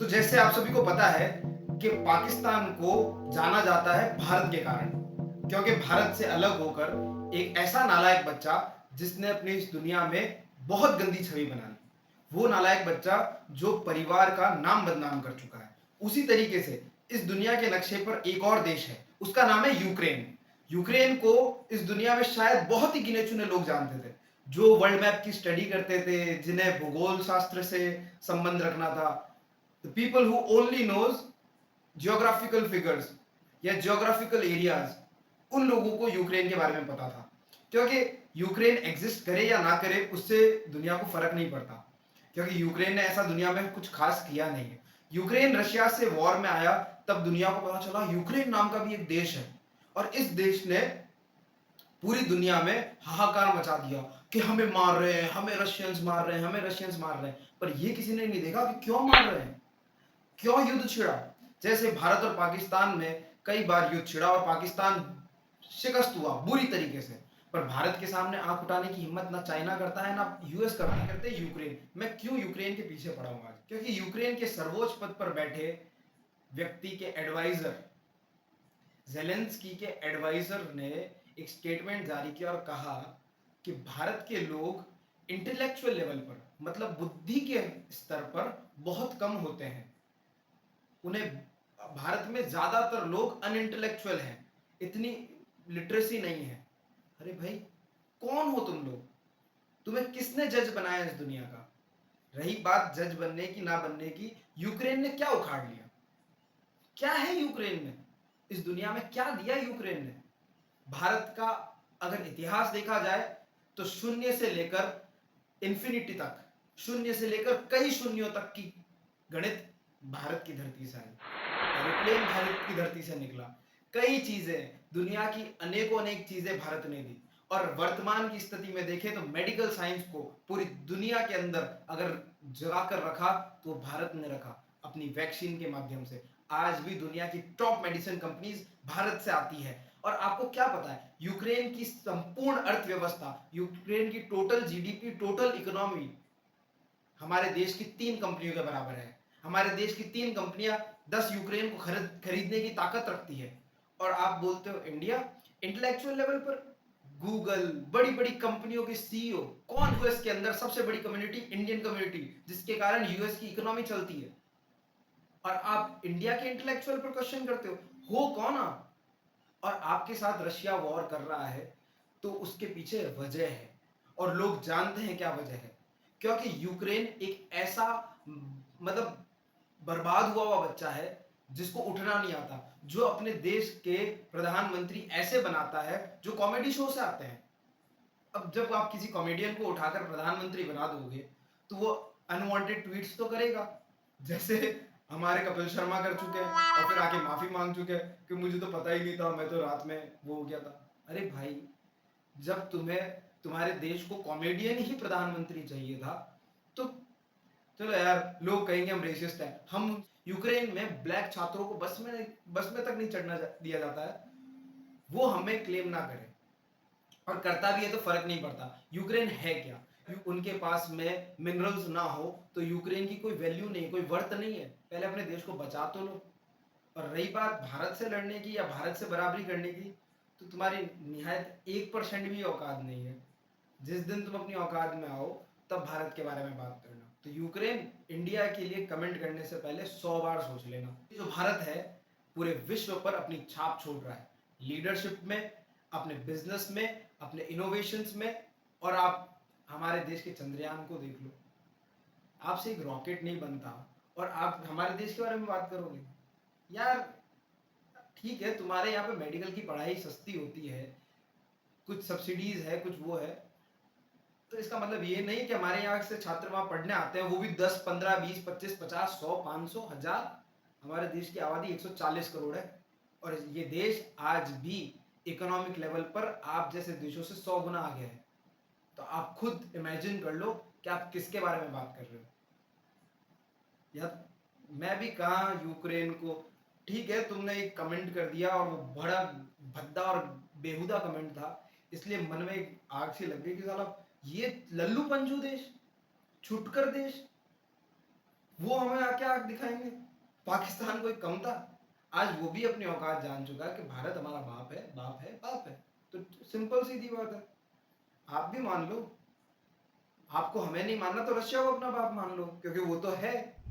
तो जैसे आप सभी को पता है कि पाकिस्तान को जाना जाता है भारत के कारण, क्योंकि भारत से अलग होकर एक ऐसा नालायक बच्चा जिसने अपनी इस दुनिया में बहुत गंदी छवि बना ली, वो नालायक बच्चा जो परिवार का नाम बदनाम कर चुका है। उसी तरीके से इस दुनिया के नक्शे पर एक और देश है, उसका नाम है यूक्रेन। यूक्रेन को इस दुनिया में शायद बहुत ही गिने चुने लोग जानते थे, जो वर्ल्ड मैप की स्टडी करते थे, जिन्हें भूगोल शास्त्र से संबंध रखना था। The people who only knows geographical figures या geographical areas, उन लोगों को यूक्रेन के बारे में पता था, क्योंकि यूक्रेन एग्जिस्ट करे या ना करे उससे दुनिया को फर्क नहीं पड़ता, क्योंकि यूक्रेन ने ऐसा दुनिया में कुछ खास किया नहीं है। यूक्रेन रशिया से वॉर में आया तब दुनिया को पता चला यूक्रेन नाम का भी एक देश है, और इस देश ने पूरी दुनिया में हाहाकार मचा दिया कि हमें मार रहे हैं, हमें रशियंस मार रहे हैं, हमें रशियंस मार रहे हैं। पर ये किसी ने नहीं देखा कि क्यों मार रहे हैं, क्यों युद्ध छिड़ा। जैसे भारत और पाकिस्तान में कई बार युद्ध छिड़ा और पाकिस्तान शिकस्त हुआ बुरी तरीके से, पर भारत के सामने आंख उठाने की हिम्मत ना चाइना करता है ना यूएस करता है, करते यूक्रेन। मैं क्यों यूक्रेन के पीछे पड़ा हूं आज, क्योंकि यूक्रेन के सर्वोच्च पद पर बैठे व्यक्ति के एडवाइजर जेलेंस्की के एडवाइजर ने एक स्टेटमेंट जारी किया और कहा कि भारत के लोग इंटेलेक्चुअल लेवल पर, मतलब बुद्धि के स्तर पर बहुत कम होते हैं, उन्हें भारत में ज्यादातर लोग अनइंटेलेक्चुअल हैं, इतनी लिटरेसी नहीं है। अरे भाई, कौन हो तुम लोग? तुम्हें किसने जज बनाया इस दुनिया का? रही बात जज बनने की ना बनने की, यूक्रेन ने क्या उखाड़ लिया? क्या है यूक्रेन में? इस दुनिया में क्या दिया यूक्रेन ने? भारत का अगर इतिहास देखा जाए तो शून्य से लेकर इंफिनिटी तक, शून्य से लेकर कई शून्यों तक की गणित भारत की धरती से आई, एरोप्लेन भारत की धरती से निकला, कई चीजें, दुनिया की अनेकों अनेक चीजें भारत ने दी। और वर्तमान की स्थिति में देखें तो मेडिकल साइंस को पूरी दुनिया के अंदर अगर जगा कर रखा तो भारत ने रखा अपनी वैक्सीन के माध्यम से। आज भी दुनिया की टॉप मेडिसिन कंपनीज भारत से आती है। और आपको क्या पता है, यूक्रेन की संपूर्ण अर्थव्यवस्था, यूक्रेन की टोटल जीडीपी, टोटल इकोनॉमी हमारे देश की 3 कंपनियों के बराबर है। हमारे देश की 3 कंपनियां 10 यूक्रेन को खरीदने की ताकत रखती है। और आप बोलते हो इंडिया? इंटेलेक्चुअल लेवल पर गूगल, बड़ी बड़ी कंपनियों के सीईओ कौन? यूएस के अंदर सबसे बड़ी कम्युनिटी इंडियन कम्युनिटी, जिसके कारण यूएस की इकोनॉमी चलती है। और आप इंडिया के इंटेलेक्चुअल पर क्वेश्चन करते हो कौन आप? और आपके साथ रशिया वॉर कर रहा है तो उसके पीछे वजह है, और लोग जानते हैं क्या वजह है, क्योंकि यूक्रेन एक ऐसा मतलब बर्बाद हुआ हुआ बच्चा है जिसको उठना नहीं आता, जो अपने देश के प्रधानमंत्री ऐसे बनाता है जो कॉमेडी शो से आते हैं। अब जब आप किसी कॉमेडियन को उठाकर प्रधानमंत्री बना दोगे तो वो अनवांटेड ट्वीट्स तो करेगा, जैसे हमारे कपिल शर्मा कर चुके हैं, और फिर आके माफी मांग चुके हैं कि मुझे तो पता ही नहीं था, मैं तो रात में वो हो गया था। अरे भाई, जब तुम्हें तुम्हारे देश को कॉमेडियन ही प्रधानमंत्री चाहिए था तो चलो यार, लोग कहेंगे हम रेसिस्ट हैं, हम यूक्रेन में ब्लैक छात्रों को बस में तक नहीं चढ़ना दिया जाता है, वो हमें क्लेम ना करें। और करता भी है तो फर्क नहीं पड़ता। यूक्रेन है क्या? उनके पास में मिनरल्स ना हो तो यूक्रेन की कोई वैल्यू नहीं, कोई वर्थ नहीं है। पहले अपने देश को बचा तो लो। और रही बात भारत से लड़ने की या भारत से बराबरी करने की, तो तुम्हारी निहायत 1% भी औकात नहीं है। जिस दिन तुम अपनी औकात में आओ तब भारत के बारे में बात करना। तो यूक्रेन इंडिया के लिए कमेंट करने से पहले 100 बार सोच लेना। जो भारत है पूरे विश्व पर अपनी छाप छोड़ रहा है, लीडरशिप में, अपने बिजनेस में, अपने इनोवेशंस में। और आप हमारे देश के चंद्रयान को देख लो, आपसे एक रॉकेट नहीं बनता और आप हमारे देश के बारे में बात करोगे यार? ठीक है, तुम्हारे यहाँ पे मेडिकल की पढ़ाई सस्ती होती है, कुछ सब्सिडीज है, कुछ वो है, तो इसका मतलब ये नहीं कि हमारे यहाँ से छात्र वहां पढ़ने आते हैं, वो भी 10 15 20 25 50 100 500 1000। हमारे देश की आबादी 140 करोड़ है, और ये देश आज भी इकोनॉमिक लेवल पर आप जैसे देशों से 100 गुना आगे है। तो आप खुद इमेजिन कर लो कि आप किसके बारे में बात कर रहे हो। यार, मैं भी कहा यूक्रेन को, ठीक है तुमने एक कमेंट कर दिया और वो बड़ा भद्दा और बेहुदा कमेंट था, इसलिए मन में एक आग सी लग गई कि साला ये लल्लू पंजू देश, छुटकर देश, वो हमें आके आँख दिखाएँगे। पाकिस्तान कोई कम था? आज वो भी अपनी औकात जान चुका है कि भारत हमारा बाप है, बाप है, बाप है। तो सिंपल सीधी बात है। आप भी मान लो। आपको हमें नहीं मानना तो रशिया को अपना बाप मान लो, क्योंकि वो तो है।